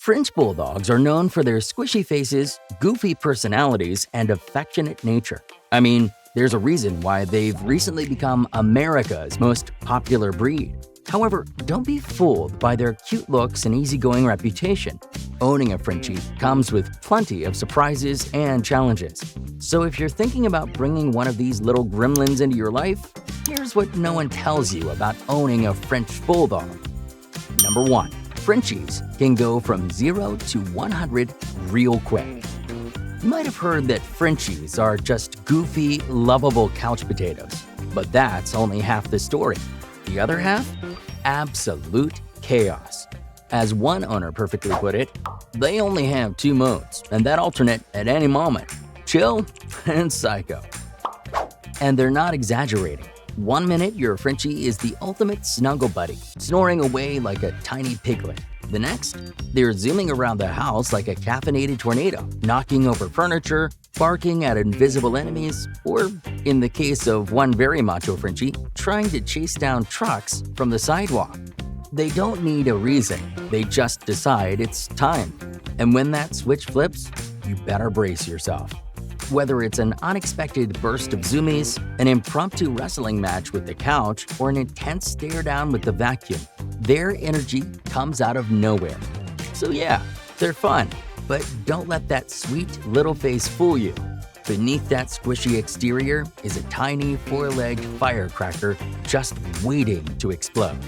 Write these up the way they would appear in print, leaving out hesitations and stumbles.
French Bulldogs are known for their squishy faces, goofy personalities, and affectionate nature. I mean, there's a reason why they've recently become America's most popular breed. However, don't be fooled by their cute looks and easygoing reputation. Owning a Frenchie comes with plenty of surprises and challenges. So if you're thinking about bringing one of these little gremlins into your life, here's what no one tells you about owning a French Bulldog. Number 1. Frenchies can go from 0 to 100 real quick. You might have heard that Frenchies are just goofy, lovable couch potatoes, but that's only half the story. The other half? Absolute chaos. As one owner perfectly put it, they only have 2 modes, and that alternate at any moment: chill and psycho. And they're not exaggerating. One minute, your Frenchie is the ultimate snuggle buddy, snoring away like a tiny piglet. The next, they're zooming around the house like a caffeinated tornado, knocking over furniture, barking at invisible enemies, or, in the case of one very macho Frenchie, trying to chase down trucks from the sidewalk. They don't need a reason, they just decide it's time. And when that switch flips, you better brace yourself. Whether it's an unexpected burst of zoomies, an impromptu wrestling match with the couch, or an intense stare down with the vacuum, their energy comes out of nowhere. So yeah, they're fun, but don't let that sweet little face fool you. Beneath that squishy exterior is a tiny 4-legged firecracker just waiting to explode.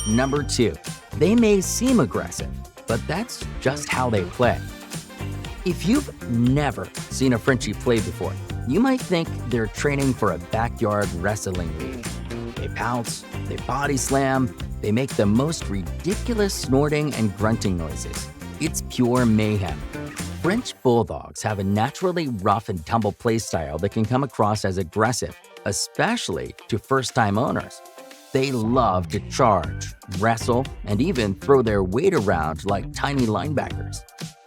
Number 2. They may seem aggressive, but that's just how they play. If you've never seen a Frenchie play before, you might think they're training for a backyard wrestling league. They pounce, they body slam, they make the most ridiculous snorting and grunting noises. It's pure mayhem. French Bulldogs have a naturally rough and tumble play style that can come across as aggressive, especially to first-time owners. They love to charge, wrestle, and even throw their weight around like tiny linebackers.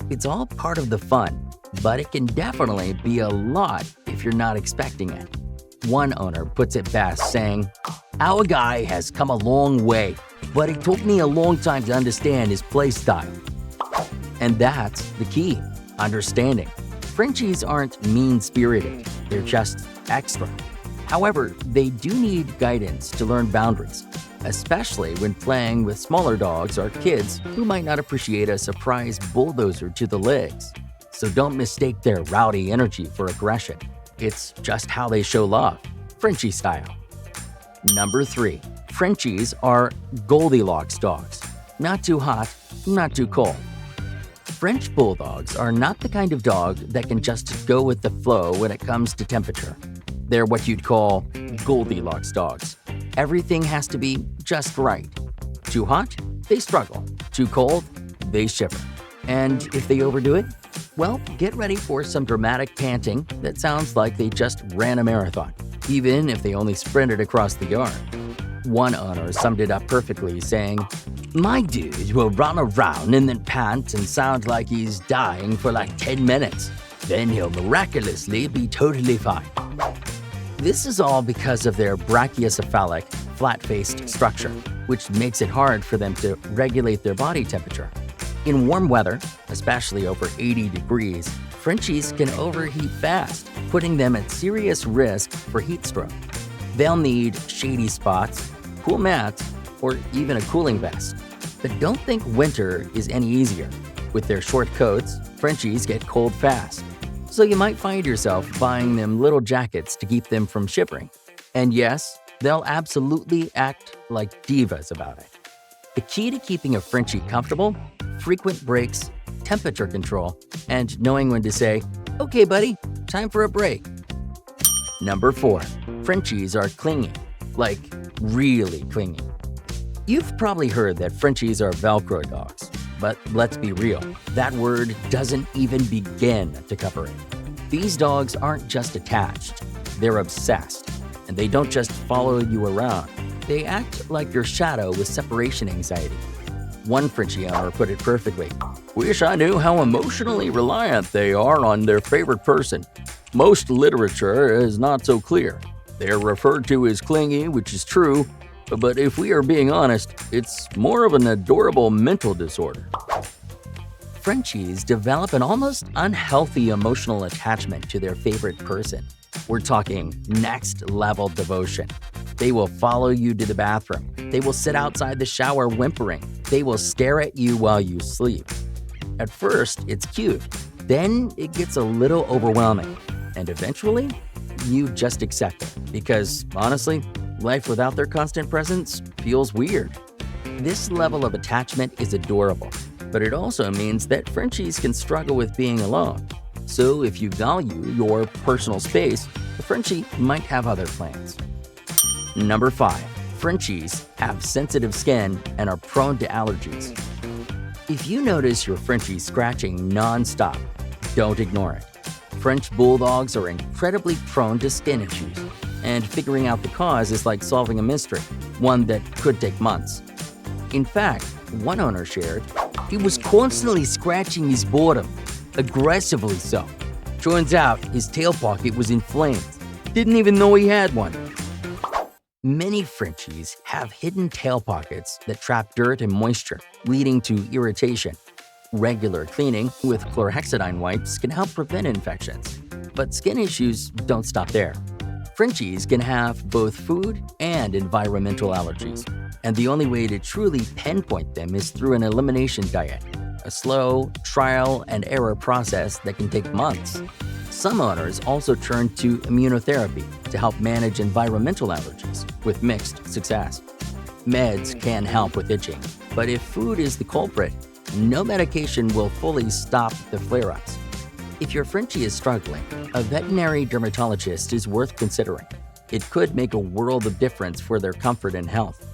It's all part of the fun, but it can definitely be a lot if you're not expecting it. One owner puts it best, saying, "Our guy has come a long way, but it took me a long time to understand his play style." And that's the key: understanding. Frenchies aren't mean-spirited, they're just extra. However, they do need guidance to learn boundaries, especially when playing with smaller dogs or kids who might not appreciate a surprise bulldozer to the legs. So don't mistake their rowdy energy for aggression. It's just how they show love, Frenchie style. Number 3. Frenchies are Goldilocks dogs. Not too hot, not too cold. French Bulldogs are not the kind of dog that can just go with the flow when it comes to temperature. They're what you'd call Goldilocks dogs. Everything has to be just right. Too hot? They struggle. Too cold? They shiver. And if they overdo it, well, get ready for some dramatic panting that sounds like they just ran a marathon, even if they only sprinted across the yard. One owner summed it up perfectly, saying, "My dude will run around and then pant and sound like he's dying for like 10 minutes. Then he'll miraculously be totally fine." This is all because of their brachiocephalic, flat-faced structure, which makes it hard for them to regulate their body temperature. In warm weather, especially over 80 degrees, Frenchies can overheat fast, putting them at serious risk for heat stroke. They'll need shady spots, cool mats, or even a cooling vest. But don't think winter is any easier. With their short coats, Frenchies get cold fast. So you might find yourself buying them little jackets to keep them from shivering. And yes, they'll absolutely act like divas about it. The key to keeping a Frenchie comfortable: frequent breaks, temperature control, and knowing when to say, "Okay, buddy, time for a break." Number 4. Frenchies are clingy. Like, really clingy. You've probably heard that Frenchies are Velcro dogs. But let's be real, that word doesn't even begin to cover it. These dogs aren't just attached, they're obsessed. And they don't just follow you around, they act like your shadow with separation anxiety. One Frenchie owner put it perfectly: "Wish I knew how emotionally reliant they are on their favorite person. Most literature is not so clear. They're referred to as clingy, which is true, but if we are being honest, it's more of an adorable mental disorder." Frenchies develop an almost unhealthy emotional attachment to their favorite person. We're talking next level devotion. They will follow you to the bathroom. They will sit outside the shower whimpering. They will stare at you while you sleep. At first, it's cute. Then it gets a little overwhelming. And eventually, you just accept it. Because honestly, life without their constant presence feels weird. This level of attachment is adorable, but it also means that Frenchies can struggle with being alone. So if you value your personal space, the Frenchie might have other plans. Number 5. Frenchies have sensitive skin and are prone to allergies. If you notice your Frenchie scratching non-stop, don't ignore it. French Bulldogs are incredibly prone to skin issues, and figuring out the cause is like solving a mystery, one that could take months. In fact, one owner shared, "He was constantly scratching his bottom, aggressively so. Turns out his tail pocket was inflamed. Didn't even know he had one." Many Frenchies have hidden tail pockets that trap dirt and moisture, leading to irritation. Regular cleaning with chlorhexidine wipes can help prevent infections, but skin issues don't stop there. Frenchies can have both food and environmental allergies, and the only way to truly pinpoint them is through an elimination diet, a slow, trial-and-error process that can take months. Some owners also turn to immunotherapy to help manage environmental allergies, with mixed success. Meds can help with itching, but if food is the culprit, no medication will fully stop the flare-ups. If your Frenchie is struggling, a veterinary dermatologist is worth considering. It could make a world of difference for their comfort and health.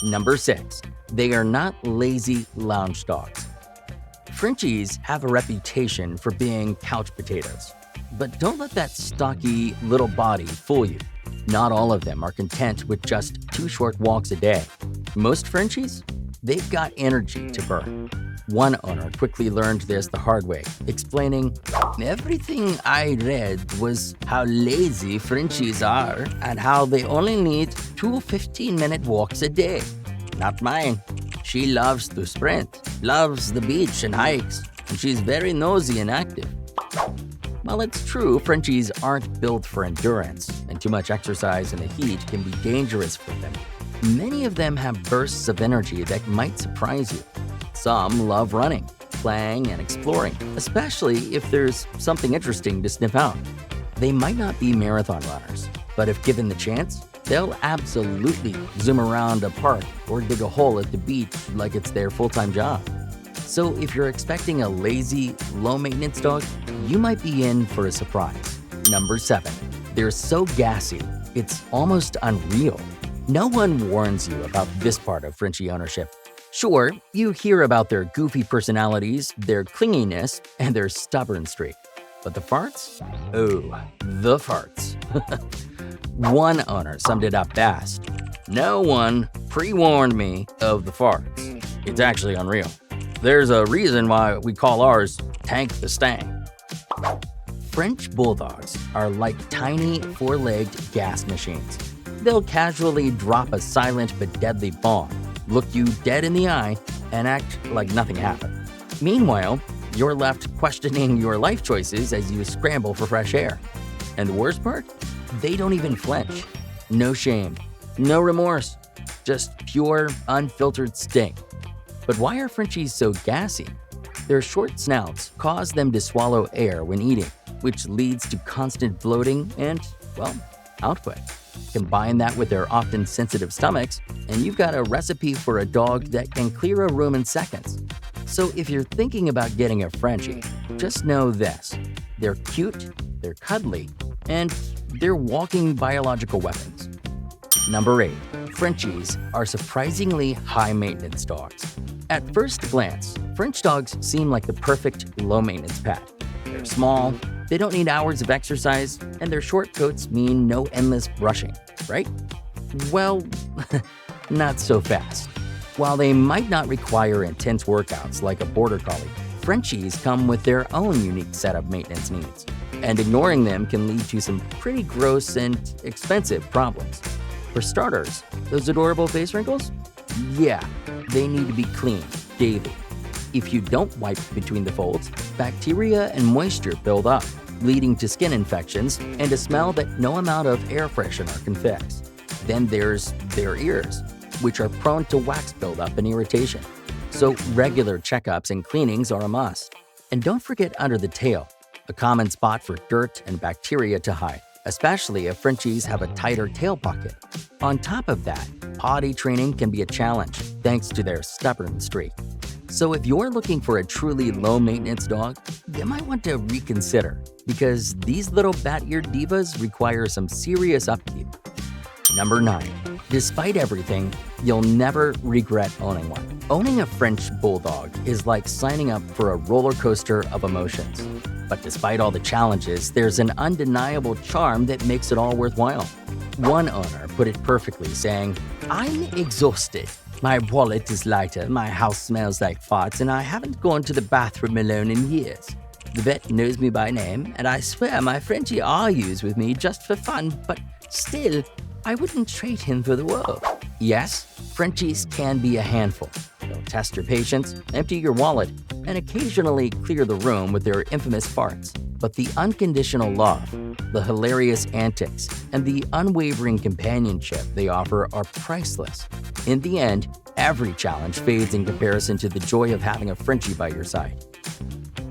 Number 6. They are not lazy lounge dogs. Frenchies have a reputation for being couch potatoes. But don't let that stocky little body fool you. Not all of them are content with just 2 short walks a day. Most Frenchies? They've got energy to burn. One owner quickly learned this the hard way, explaining, "Everything I read was how lazy Frenchies are and how they only need 2 15-minute walks a day. Not mine. She loves to sprint, loves the beach and hikes, and she's very nosy and active." While it's true Frenchies aren't built for endurance, and too much exercise in the heat can be dangerous for them, many of them have bursts of energy that might surprise you. Some love running, playing, and exploring, especially if there's something interesting to sniff out. They might not be marathon runners, but if given the chance, they'll absolutely zoom around a park or dig a hole at the beach like it's their full-time job. So if you're expecting a lazy, low-maintenance dog, you might be in for a surprise. Number 7. They're so gassy, it's almost unreal. No one warns you about this part of Frenchie ownership. Sure, you hear about their goofy personalities, their clinginess, and their stubborn streak. But the farts? Oh, the farts. One owner summed it up best. "No one pre-warned me of the farts. It's actually unreal. There's a reason why we call ours Tank the Stank." French Bulldogs are like tiny 4-legged gas machines. They'll casually drop a silent but deadly bomb, look you dead in the eye, and act like nothing happened. Meanwhile, you're left questioning your life choices as you scramble for fresh air. And the worst part? They don't even flinch. No shame, no remorse, just pure, unfiltered stink. But why are Frenchies so gassy? Their short snouts cause them to swallow air when eating, which leads to constant bloating and, well, output. Combine that with their often sensitive stomachs, and you've got a recipe for a dog that can clear a room in seconds. So if you're thinking about getting a Frenchie, just know this: they're cute, they're cuddly, and they're walking biological weapons. Number 8. Frenchies are surprisingly high-maintenance dogs. At first glance, French dogs seem like the perfect low-maintenance pet. They're small, they don't need hours of exercise, and their short coats mean no endless brushing, right? Well, not so fast. While they might not require intense workouts like a border collie, Frenchies come with their own unique set of maintenance needs, and ignoring them can lead to some pretty gross and expensive problems. For starters, those adorable face wrinkles? Yeah, they need to be cleaned daily. If you don't wipe between the folds, bacteria and moisture build up, leading to skin infections and a smell that no amount of air freshener can fix. Then there's their ears, which are prone to wax buildup and irritation. So regular checkups and cleanings are a must. And don't forget under the tail, a common spot for dirt and bacteria to hide, especially if Frenchies have a tighter tail pocket. On top of that, potty training can be a challenge thanks to their stubborn streak. So if you're looking for a truly low-maintenance dog, you might want to reconsider, because these little bat-eared divas require some serious upkeep. Number 9. Despite everything, you'll never regret owning one. Owning a French Bulldog is like signing up for a roller coaster of emotions. But despite all the challenges, there's an undeniable charm that makes it all worthwhile. One owner put it perfectly, saying, "I'm exhausted. My wallet is lighter, my house smells like farts, and I haven't gone to the bathroom alone in years. The vet knows me by name, and I swear my Frenchie argues with me just for fun, but still, I wouldn't trade him for the world." Yes, Frenchies can be a handful. They'll test your patience, empty your wallet, and occasionally clear the room with their infamous farts. But the unconditional love, the hilarious antics, and the unwavering companionship they offer are priceless. In the end, every challenge fades in comparison to the joy of having a Frenchie by your side.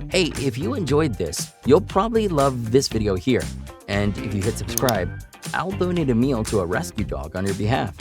Hey, if you enjoyed this, you'll probably love this video here. And if you hit subscribe, I'll donate a meal to a rescue dog on your behalf.